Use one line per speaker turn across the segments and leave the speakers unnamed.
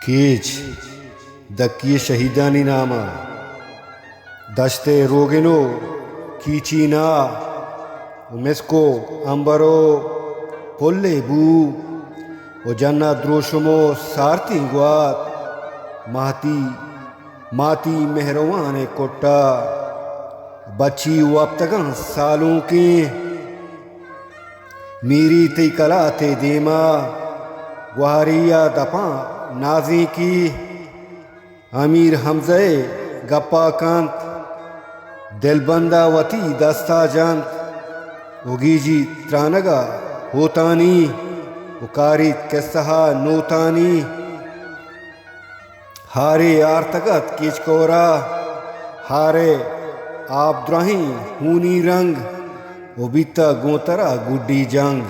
कीच दक्की शहीदानी नामा दश्ते रोगिनो कीचीना उमेस्को अंबरो पोल्ले बू ओ जन्ना द्रोशमो सारती गुआत माती माती मेहरवान कोट्टा बच्ची वक्तगन सालों की मीरी ती कला ते देमा गुहारिया दपा नाजी की अमीर हमजे गप्पा कांत दिलबंदा वती दस्ता जंत उगीजी त्रानगा होतानी उकारी किस्सा नोतानी हारे आर्तगत किचकोरा हारे आबद्राही हूनी रंग उबिता गोतरा गुड्डी जंग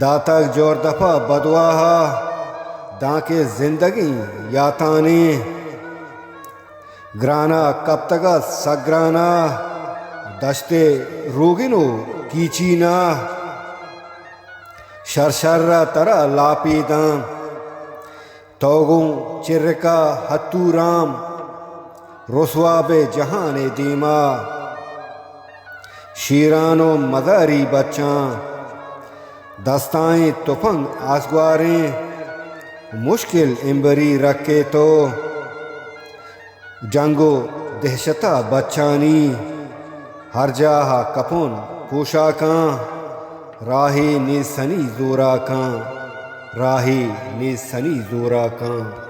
दातक जोर दफा बदवाहा दाके जिंदगी याताने ग्राना कब तक सग्राना दश्ते रोगिनो कीचीना शरशर्रा तरा लापीदा तोगों चिरका हत्तू राम रसवाबे जहाने दीमा शीरानो मदारी बच्चा दस्ताएं तुफंग आसगवारें मुश्किल इम्बरी रखे तो जंगो दहशता बच्चानी हर जाहा कपुन पोशाका राही ने सनी जोरा का राही ने सनी जोरा का।